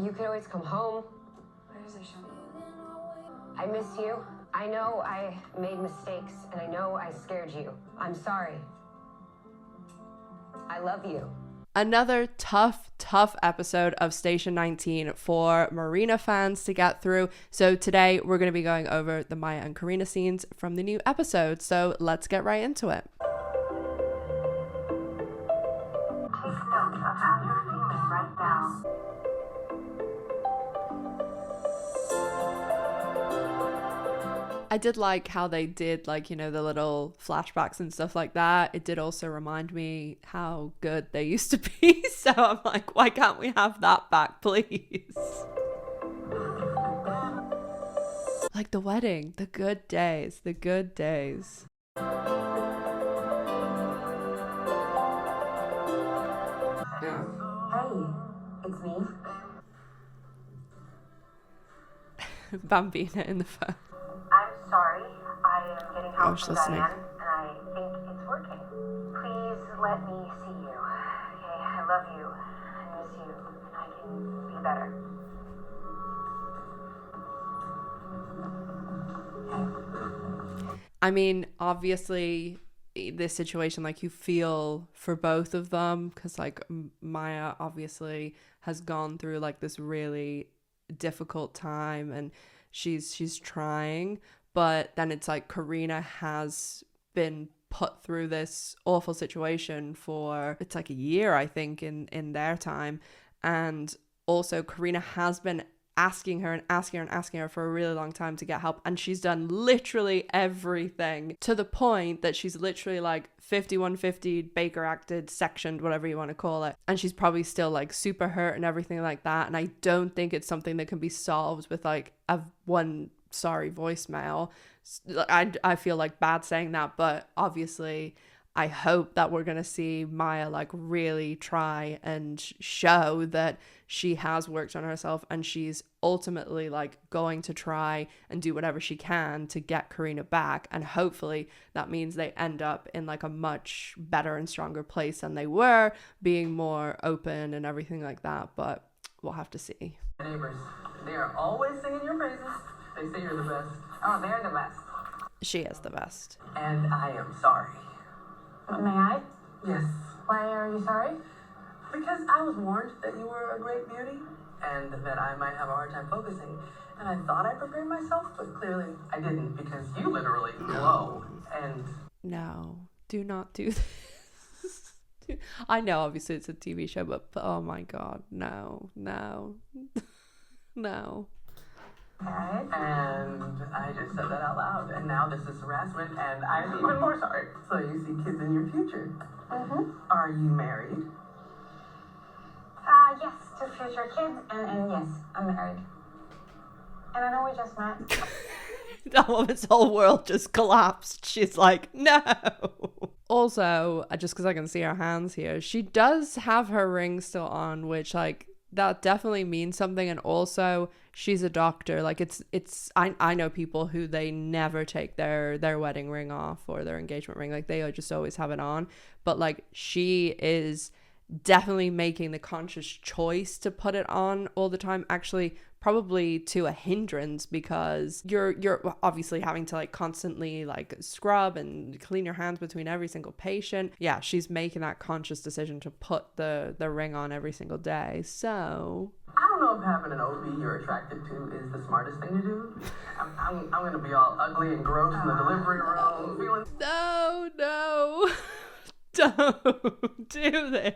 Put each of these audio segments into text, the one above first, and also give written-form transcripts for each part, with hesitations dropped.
You could always come home. Where is Aisha? I miss you. I know I made mistakes, and I know I scared you. I'm sorry. I love you. Another tough episode of Station 19 for Marina fans to get through. So today we're going to be going over the Maya and Carina scenes from the new episode. So let's get right into it. Take note of how you're feeling right now. I did like how they did, like, you know, the little flashbacks and stuff like that. It did also remind me how good they used to be. So I'm like, why can't we have that back, please? Like the wedding, the good days, the good days. Hey, it's me. Bambina in the phone. I'm sorry. I am getting help she's from listening. Diane, and I think it's working. Please let me see you. Okay, I love you. I miss you. And I can be better. I mean, obviously, this situation, like, you feel for both of them because, like, Maya obviously has gone through, like, this really difficult time and she's trying, but then it's like Carina has been put through this awful situation for, it's like a year, I think, in their time. And also Carina has been asking her for a really long time to get help, and she's done literally everything to the point that she's literally like 5150 Baker acted, sectioned, whatever you want to call it, and she's probably still like super hurt and everything like that. And I don't think it's something that can be solved with like a one sorry voicemail. I feel like bad saying that, but obviously I hope that we're going to see Maya like really try and show that she has worked on herself and she's ultimately like going to try and do whatever she can to get Carina back. And hopefully that means they end up in like a much better and stronger place than they were, being more open and everything like that. But we'll have to see. Neighbors, they are always singing your praises. They say you're the best. Oh, they're the best. She is the best. And I am sorry. May I? Yes. Why are you sorry? Because I was warned that you were a great beauty and that I might have a hard time focusing. And I thought I prepared myself, but clearly I didn't because you literally glow. And No, do not do this. I know obviously it's a TV show, but oh my God, no. No. and I just said that out loud, and now this is harassment, and I'm even more sorry. So you see kids in your future. Mm-hmm. Are you married? Yes, to future kids, and yes, I'm married. And I know we just met. That woman's whole world just collapsed. She's like, no. Also, just because I can see her hands here, she does have her ring still on, which like that definitely means something. And also she's a doctor. Like I know people who they never take their wedding ring off or their engagement ring. Like they just always have it on. But like she is definitely making the conscious choice to put it on all the time, actually probably to a hindrance, because you're obviously having to like constantly like scrub and clean your hands between every single patient. Yeah, she's making that conscious decision to put the ring on every single day. So I don't know if having an OB you're attracted to is the smartest thing to do. I'm gonna be all ugly and gross in the delivery room, feeling. No. Don't do this.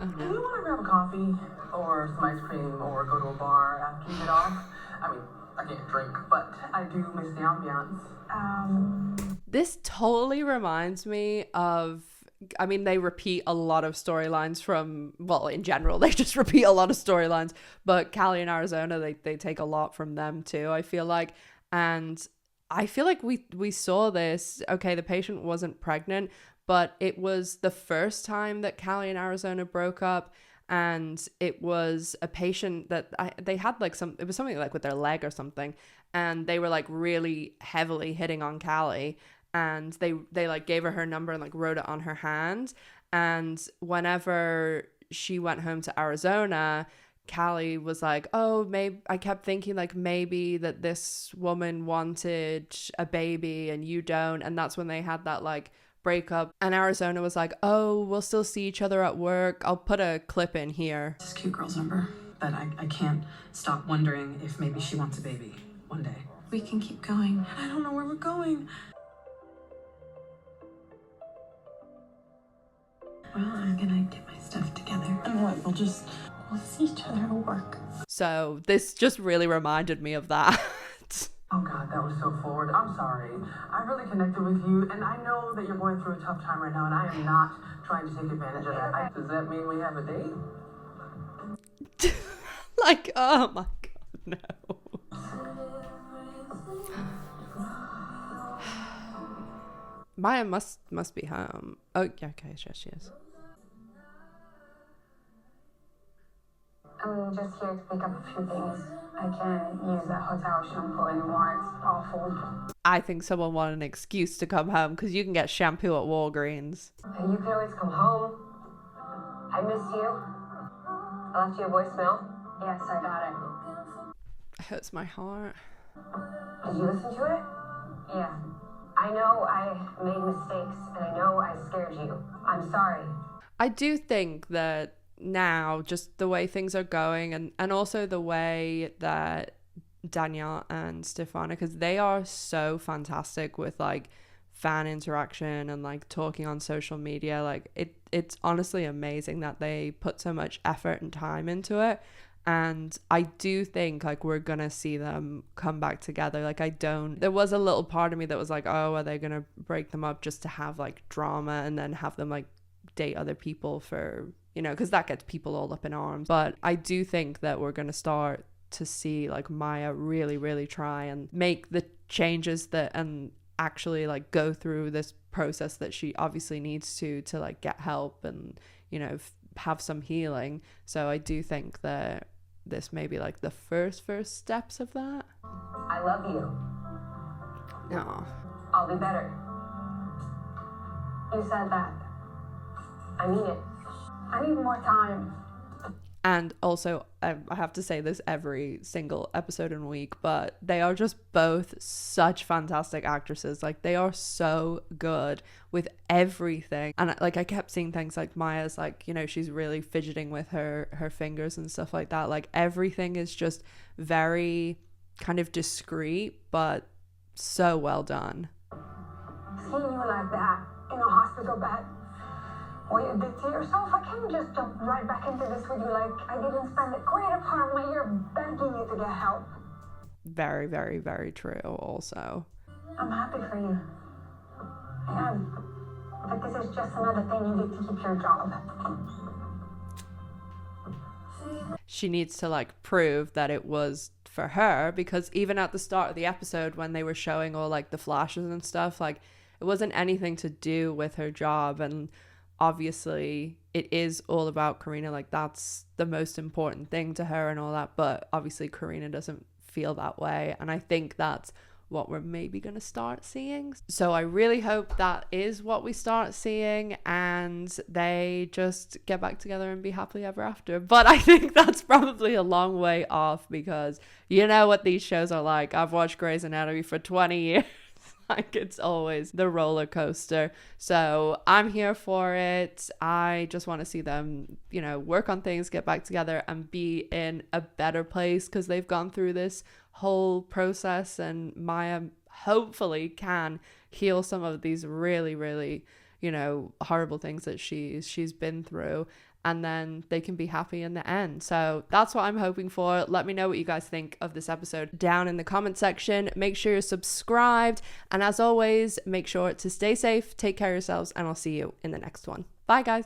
Oh, Do you no. want to grab a coffee or some ice cream or go to a bar after you get off? I mean, I can't drink, but I do miss the ambiance. This totally reminds me of, I mean, they repeat a lot of storylines from, well, in general, they just repeat a lot of storylines, but Callie and Arizona, they take a lot from them too, I feel like. And I feel like we saw this, okay, the patient wasn't pregnant, but it was the first time that Callie and Arizona broke up. And it was a patient that they had like it was something like with their leg or something. And they were like really heavily hitting on Callie. And they like gave her number and like wrote it on her hand. And whenever she went home to Arizona, Callie was like, oh, maybe I kept thinking like maybe that this woman wanted a baby and you don't. And that's when they had that like breakup. And Arizona was like, oh, we'll still see each other at work. I'll put a clip in here. This cute girl's number, but I can't stop wondering if maybe she wants a baby one day. We can keep going. I don't know where we're going. Well, I'm gonna get my stuff together. And what? We'll see each other at work. So this just really reminded me of that. Oh God, that was so forward. I'm sorry. I really connected with you, and I know that you're going through a tough time right now, and I am not trying to take advantage of that. Does that mean we have a date? Like, oh my God, no. Maya must be home. Oh, yeah, okay, sure she is. I'm just here to pick up a few things. I can't use that hotel shampoo anymore. It's awful. I think someone wanted an excuse to come home because you can get shampoo at Walgreens. And you can always come home. I miss you. I left you a voicemail. Yes, I got it. It hurts my heart. Did you listen to it? Yeah. I know I made mistakes, and I know I scared you. I'm sorry. I do think that now, just the way things are going, and also the way that Danielle and Stefania, because they are so fantastic with like fan interaction and like talking on social media, like it's honestly amazing that they put so much effort and time into it. And I do think like we're gonna see them come back together. Like there was a little part of me that was like, oh, are they gonna break them up just to have like drama and then have them like date other people for, you know, because that gets people all up in arms. But I do think that we're gonna start to see like Maya really, really try and make the changes that and actually like go through this process that she obviously needs to like get help and, you know, have some healing. So I do think that this may be like the first steps of that. I love you. No. I'll be better. You said that. I mean it. I need more time. And also, I have to say this every single episode and week, but they are just both such fantastic actresses. Like, they are so good with everything. And like, I kept seeing things like Maya's like, you know, she's really fidgeting with her fingers and stuff like that. Like, everything is just very kind of discreet, but so well done. Seeing you like that in a hospital bed, what you did to yourself, I can't just jump right back into this with you like I didn't spend a greater part of my year begging you to get help. Very, very, very true also. I'm happy for you. I am. But this is just another thing you did to keep your job. She needs to like prove that it was for her, because even at the start of the episode when they were showing all like the flashes and stuff, like it wasn't anything to do with her job. And obviously it is all about Carina, like that's the most important thing to her and all that, but obviously Carina doesn't feel that way, and I think that's what we're maybe going to start seeing. So I really hope that is what we start seeing and they just get back together and be happily ever after. But I think that's probably a long way off, because you know what these shows are like. I've watched Grey's Anatomy for 20 years. Like, it's always the roller coaster. So I'm here for it. I just want to see them, you know, work on things, get back together and be in a better place, because they've gone through this whole process, and Maya hopefully can heal some of these really, really, you know, horrible things that she's been through, and then they can be happy in the end. So that's what I'm hoping for. Let me know what you guys think of this episode down in the comment section. Make sure you're subscribed, and as always, make sure to stay safe, take care of yourselves, and I'll see you in the next one. Bye guys.